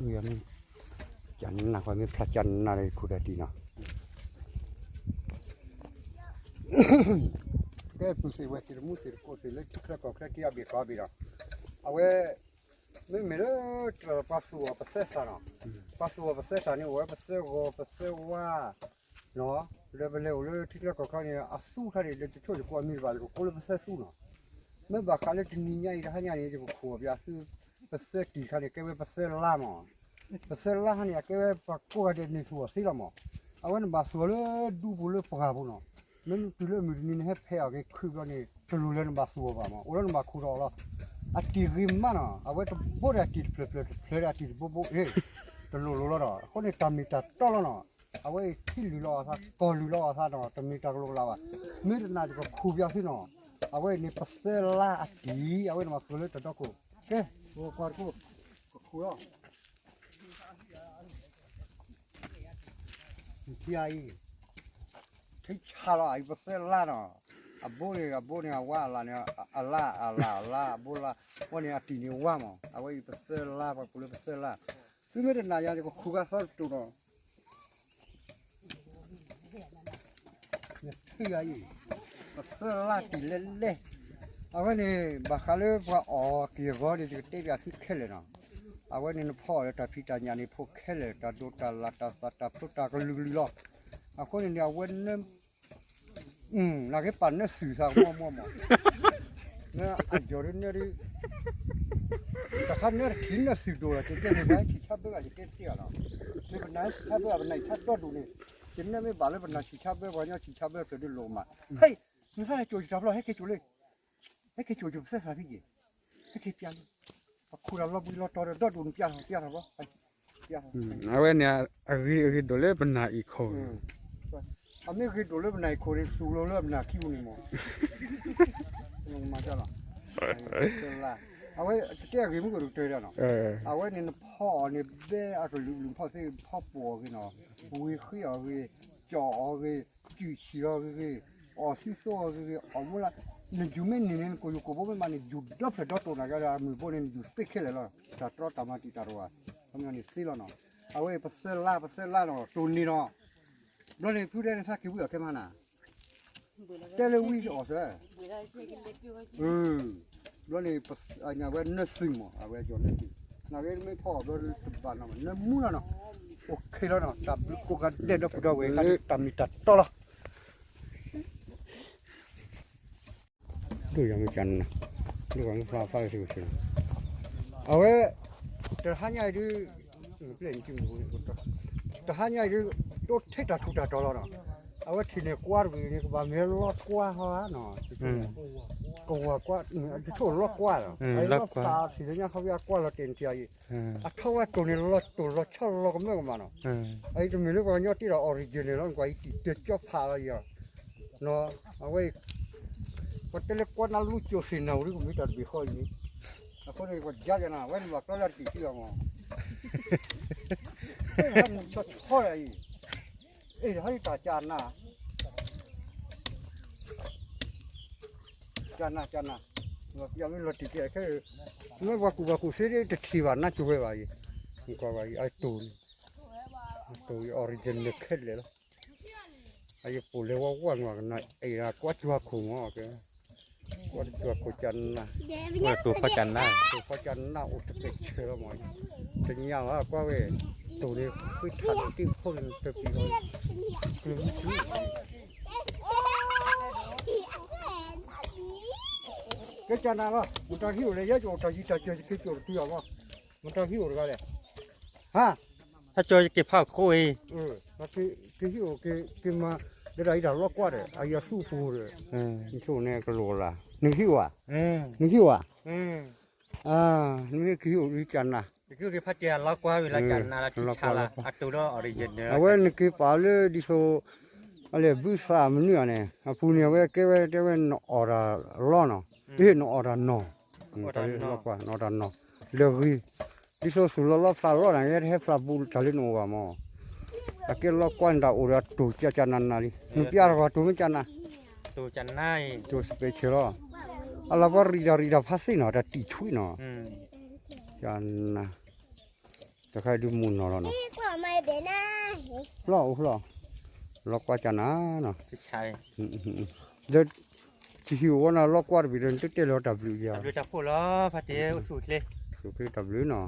ดูยังจันนะความมีพระจันทร์อะไรคุดดีเนาะแกผู้สิเวทีมุสิโคสิเล็กครักก็ครักที่อาบีกาบีเนาะเอาไว้ไม่เหมือนปัสสาวะปัสสาวะเนาะปัสสาวะปัสสาวะนี่ว่าปัสสาวะเนาะเรื่องเรื่องที่เราเขาเนี่ยอาสู้ท่านี่เรื่องช่วยกูมีบ้านกูคนละปัสสาวะเนาะเมื่อบักเขาเลยที่นี่ยังอีกท่านยังนี่จะกูขวบยาสู้ปัสสาวะที่ท่านี่แกเป็นปัสสาวะล่ามั้งปัสสาวะท่านี่แกเป็นปักกูก็เดินนี่ชัวร์สิละมั้งเอาไว้ปัสสาวะเลยดูบุเลยปากบุเนาะมันตัวเลยมีนี่ให้เพียงคือกันนี่ตัวเลยปัสสาวะมั้งโอ้เลยปักคูรอละอาทิตย์ริมมันเอาไว้ตัวบริอาทิตย์เพลอาทิตย์บุเฮ้ตัวลุละคนนี้ตามีตาตลอดเนาะเอาไว้ที่ลุละซะกอลุละซะเนาะตามีตาลุละวะมีแต่น่าจะก็คู่ยาสิเนาะเอาไว้นี่ปัสสาวะอาทิตย์เอาไว้มาสู้เลยตัวตะกูเฮ้โอ้ควากูคู่อ่ะที่ไอ้ที่ชาละไอ้ปัสสาวะเนาะอาโบเนี่ยว่าละเนี่ยอัลลาโบละวันนี้อาทิตย์นี้ว่ามั้งเอาไว้ปัสสาวะปักกูเลยปัสสาวะที่ไม่ได้นายจะก็คู่กันซะตัวเนาะที่ไอ้ปัสสาวะที่เล่เอาไว้นี่บักเขาเลยว่าอ๋อเกี่ยวกับนี่จะเตะยาที่แค่เลยเนาะเอาไว้นี่พ่อแต่พี่ตาญานี่พวกแค่เลยแต่ดูตาละตาสัตตาพุทธาก็ลือเอาคนนี้เอาไว้เนี่ย那个板那树上么，那俺叫人那里，他看那听那树多了，就这没买去差不多就给掉了，那个男差不多那差多多呢，今年没把那个那去差不多，我去差不多就得落嘛，嘿，你看就差不多还给做嘞，还给做就啥啥的，还给变了，把裤衩不拉到到都变了不，变了。เอาไว้เนี่ยรีดเลยเป็นหนาอีกคน อาไม่เคยดูเรื่องไหนคนสูเรื่องไหนคิวนี่มั้งลงมาจ้ะล่ะเอาไว้แก้กินมันก็ดูเจอแล้วเนาะเอาไว้เนี่ยพ่อเนี่ยแม่อาก็ลืมพ่อที่พ่อปัวกันเนาะวิ่งขึ้นเอาไปจ่อเอาไปจุดเชือกไปอ๋อซิโซ่ไปเอาหมดละเนี่ยจุ่มเนี่ยก็อยู่กับพวกมันเนี่ยจุดดับเสร็จดับตัวนะก็มือพวกเนี่ยจุดสเปกเลยล่ะจัดรถตามมาติดตารัวทำงานนี่สิแล้วเนาะเอาไว้ปัสสาวะเนาะตัวนี้เนาะเราเนี่ยพูดได้สักกี่วันแค่มาน่ะแต่เราวิ่งออกเลยเราเนี่ยอันนี้ว่าเนื้อสิ่งมั้งเอาไว้จนเนี่ยนักเรียนไม่พอเราบ้านเราเนื้อมูแล้วเนาะโอเคแล้วเนาะจับกูกันเด็ดดอกดาวเวกันตามมีตัดต่อละดูยังไม่จันนะดูยังฟ้าสิเอาไว้แต่หายดูเปลี่ยนจริงกูแต่หายดูตัวเท่าทุกตัวแล้วเนาะเอาไว้ที่เนี่ยกวาดวิ่งนี่ก็แบบมีรถกวาดเขาเนาะกวาดจะช่วยรถกวาดไอ้รถตาที่เนี่ยเขาเรียกกวาดรถเต็มใจอ่ะเขาว่าตัวนี้รถชอบรถก็ไม่ก็มาเนาะไอ้ตัวนี้ก็เนี่ยที่เราออริจินอลแล้วก็ไอ้ที่เด็กชอบพาอะไรอย่างเนาะเอาไว้ก็เตล็กกวาดนั่งลุยโจสินเอาหรือก็ไม่ตัดบีคอยนี่แล้วคนนี้ก็ย้ายนะไว้มาก็เลยติดที่เราเนาะท่านจะช่วยให้ตาจานนะจานนะยังไม่ลดติดแค่ไม่ว่ากูเสียได้ที่วันน่าช่วยไว้ก็ไว้ไอ้ตัวออริจินเล็กแค่เลยล่ะไอ้ปูเลวว่างนะไอ้ละกวาดจัวขุงอ่ะแกกวาดจัวขุจันนะตัวพระจันทร์ได้ตัวพระจันทร์น่าอุตส่าห์เชื่อมั้ยจะยาวกว่าเว้ตัวนี้คือทันที่พ่นเต็มที่เลยก็จะน่าละมันจะหิวเลยเยอะจนจะยิ่งจะคิดจนตัวว่ามันจะหิวหรือไงฮะถ้าเจอจะเก็บผ้าโค้ยมันคือหิวคือมาเดี๋ยวเราล็อกกว่าเลยไอ้ยาสู้ฟูเลยนี่สู้เนี่ยก็โลละนึกหิวอ่ะนึกหิวอ่ะนี่คือหิวดิจันนะคือพระจันทร์ล็อกว่าเวลาจันทร์นาทิชาละอัตโตโดออริจินเนอร์เอาไว้นี่คือป่าเลยดิโซอะไรบุษามันเนี่ยเนี่ยพูเนี่ยเว้เก็บนอราล้อเนาะนอรานอตอนนี้ล็อกว่านอรานอเลือกดิโซสุลล้อฟลาล้อนะเนี่ยให้ฟลาบูทะเลโนวามอตะเกียบล็อกกวนดาอุระตูจันนันนาลีนุพิอาร์ก็ตูไม่จันนะตูจันไนตูสเปเชียลอะไรว่ารีดาพัสซีเนาะแต่ตีช่วยเนาะจันนะ จะใครดูมูนเนาะเนาะ นี่กว่าไม่เป็นนะ หล่อก็จะนะเนาะ ใช่ เดี๋ยวที่หิวนะล็อกว่าไปเดินตึ๊ดๆแล้ว W ยา ดูจะพูดแล้วพอดีสุดเลย สุดที่ W เนาะ